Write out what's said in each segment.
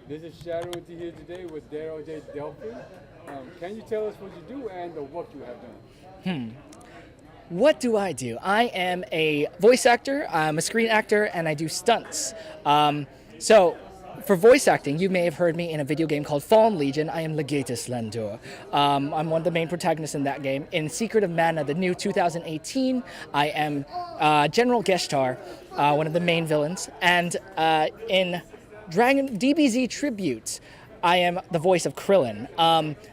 This is shaddoeENT here today with Darrel J Delfin. Can you tell us what you do and the work you have done? What do I do? I am a voice actor, I'm a screen actor, and I do stunts. So, for voice acting, you may have heard me in a video game called Fallen Legion. I am Legatus Lendur. I'm one of the main protagonists in that game. In Secret of Mana, the new 2018, I am General Geshtar, one of the main villains. And in Dragon DBZ Tribute, I am the voice of Krillin.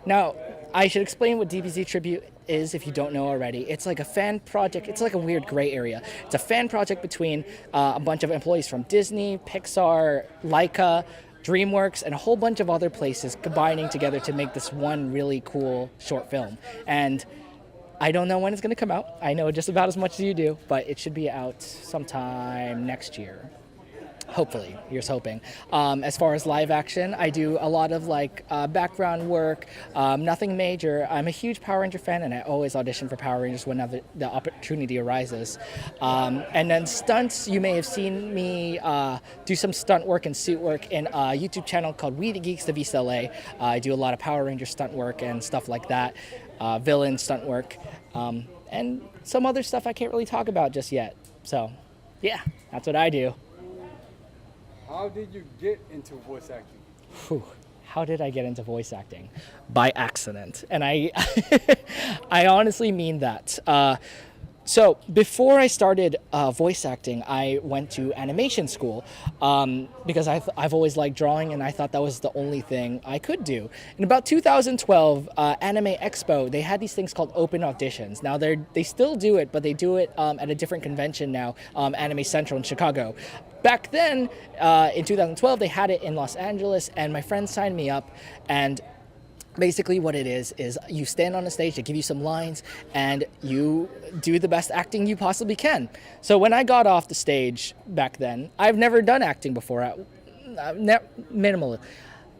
Now, I should explain what DBZ Tribute is if you don't know already. It's like a fan project. It's like a weird gray area. It's a fan project between a bunch of employees from Disney, Pixar, Laika, DreamWorks, and a whole bunch of other places combining together to make this one really cool short film. And I don't know when it's going to come out. I know just about as much as you do, but it should be out sometime next year. Hopefully, here's hoping. As far as live action, I do a lot of background work, nothing major. I'm a huge Power Ranger fan, and I always audition for Power Rangers whenever the opportunity arises. And then stunts, you may have seen me do some stunt work and suit work in a YouTube channel called We the Geeks, the Vista LA. I do a lot of Power Ranger stunt work and stuff like that, villain stunt work, and some other stuff I can't really talk about just yet. So, yeah, that's what I do. How did you get into voice acting? Whew. How did I get into voice acting? By accident. And I I honestly mean that. So before I started voice acting, I went to animation school because I've always liked drawing, and I thought that was the only thing I could do. In about 2012, Anime Expo, they had these things called open auditions. Now they still do it, but they do it at a different convention now, Anime Central in Chicago. Back then, in 2012, they had it in Los Angeles, and my friend signed me up, and basically what it is you stand on a stage, they give you some lines, and you do the best acting you possibly can. So when I got off the stage back then, I've never done acting before, minimal.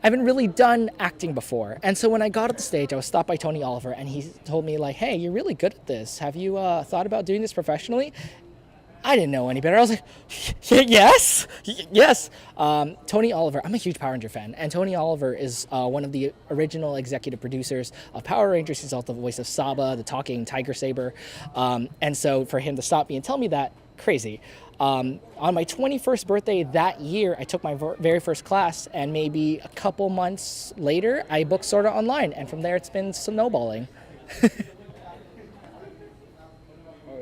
I haven't really done acting before. And so when I got off the stage, I was stopped by Tony Oliver, and he told me like, hey, you're really good at this. Have you thought about doing this professionally? I didn't know any better. I was like, yes. Tony Oliver, I'm a huge Power Ranger fan, and Tony Oliver is one of the original executive producers of Power Rangers. He's also the voice of Saba, the talking Tiger Saber. And so for him to stop me and tell me that, crazy. On my 21st birthday that year, I took my very first class, and maybe a couple months later, I booked Sword Art Online, and from there it's been snowballing.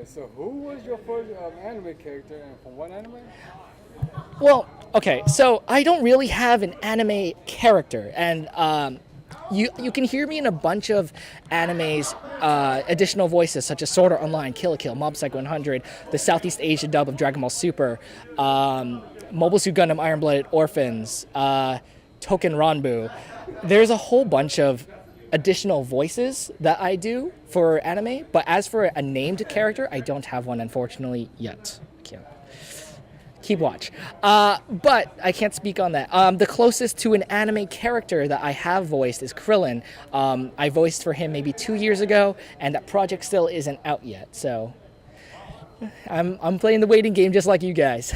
So who was your first anime character, and from what anime? Well, okay, so I don't really have an anime character, and you can hear me in a bunch of animes, additional voices such as Sword Art Online, Kill la Kill, Mob Psycho 100, the Southeast Asia dub of Dragon Ball Super, Mobile Suit Gundam Iron Blooded Orphans, Token Ranbu. There's a whole bunch of additional voices that I do for anime, but as for a named character, I don't have one, unfortunately, yet. Can't keep watch. But I can't speak on that. The closest to an anime character that I have voiced is Krillin. I voiced for him maybe 2 years ago, and that project still isn't out yet, so I'm playing the waiting game just like you guys.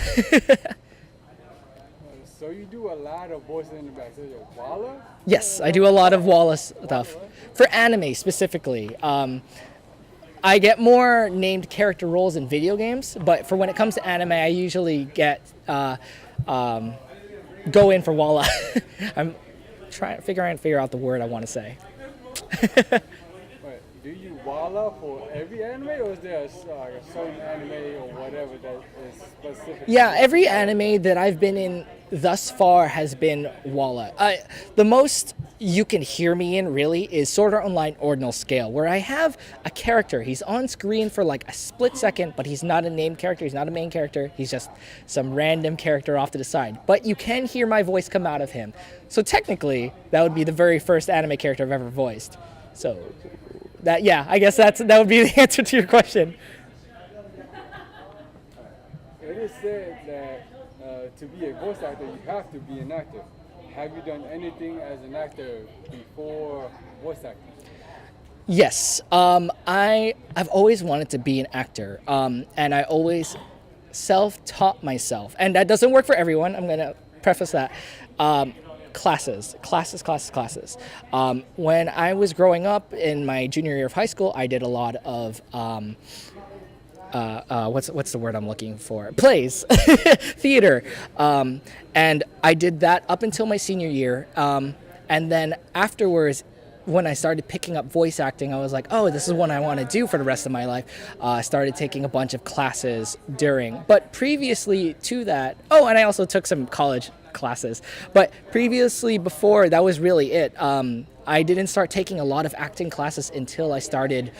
So you do a lot of voices in the back. So you're Walla? Yes, I do a lot of Wallace stuff. For anime specifically. I get more named character roles in video games, but for when it comes to anime, I usually get go in for Walla. I'm trying to figure out the word I want to say. Wait, do you Walla for every anime, or is there a certain anime or whatever that is specific? Yeah, every anime that I've been in thus far has been Walla. The most you can hear me in, really, is Sword Art Online Ordinal Scale, where I have a character. He's on screen for like a split second, but he's not a named character, he's not a main character, he's just some random character off to the side. But you can hear my voice come out of him. So technically, that would be the very first anime character I've ever voiced. So, I guess that would be the answer to your question. It is said that to be a voice actor, you have to be an actor. Have you done anything as an actor before voice acting? Yes, I've always wanted to be an actor, and I always self-taught myself. And that doesn't work for everyone, I'm going to preface that. classes. When I was growing up in my junior year of high school, I did a lot of what's the word I'm looking for? Plays, theater, and I did that up until my senior year, and then afterwards, when I started picking up voice acting, I was like, oh, this is what I want to do for the rest of my life. I started taking a bunch of classes during, but previously to that, oh, and I also took some college classes, but previously before, that was really it. I didn't start taking a lot of acting classes until I started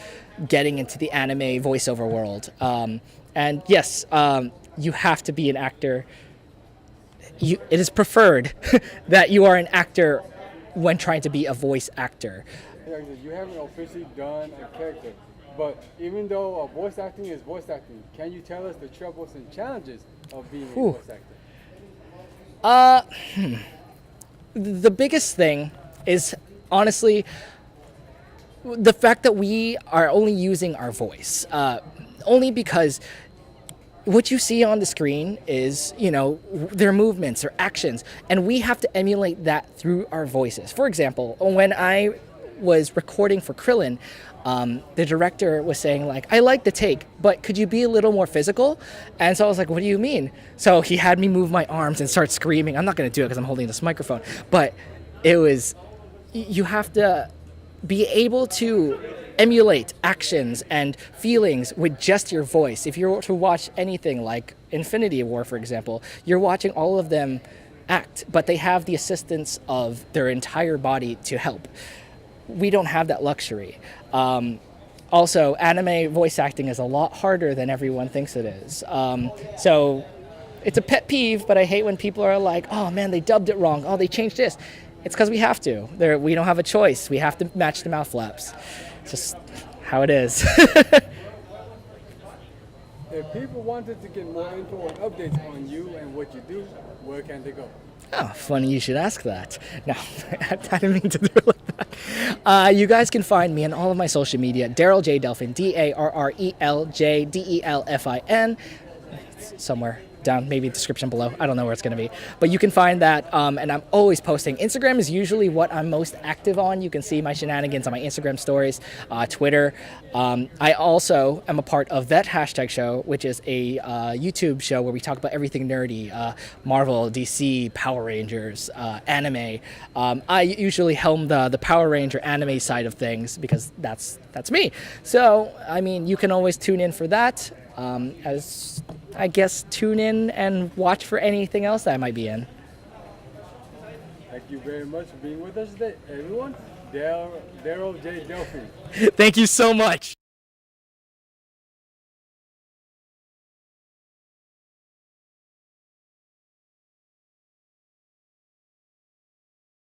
getting into the anime voiceover world. And yes, you have to be an actor. It is preferred that you are an actor when trying to be a voice actor. You haven't officially done a character, but even though voice acting is voice acting, can you tell us the troubles and challenges of being a voice actor? The biggest thing is honestly the fact that we are only using our voice, only because what you see on the screen is, their movements or actions, and we have to emulate that through our voices. For example, when I was recording for Krillin, the director was saying like, I like the take, but could you be a little more physical? And so I was like, what do you mean? So he had me move my arms and start screaming. I'm not going to do it because I'm holding this microphone, but you have to be able to emulate actions and feelings with just your voice. If you were to watch anything like Infinity War, for example, you're watching all of them act, but they have the assistance of their entire body to help. We don't have that luxury. Also, anime voice acting is a lot harder than everyone thinks it is. So it's a pet peeve, but I hate when people are like, oh man, they dubbed it wrong. Oh, they changed this. It's because we have to. We don't have a choice. We have to match the mouth flaps. It's just how it is. If people wanted to get more info and updates on you and what you do, where can they go? Oh, funny you should ask that. No, I didn't mean to do it like that. You guys can find me on all of my social media, Darrel J Delfin, DarrelJDelfin. It's somewhere down, maybe description below. I don't know where it's going to be. But you can find that, and I'm always posting. Instagram is usually what I'm most active on. You can see my shenanigans on my Instagram stories, Twitter. I also am a part of That Hashtag Show, which is a YouTube show where we talk about everything nerdy, Marvel, DC, Power Rangers, anime. I usually helm the Power Ranger anime side of things because that's me. So, I mean, you can always tune in for that. As I guess tune in and watch for anything else that I might be in. Thank you very much for being with us today, everyone. Darrel J Delfin. Thank you so much.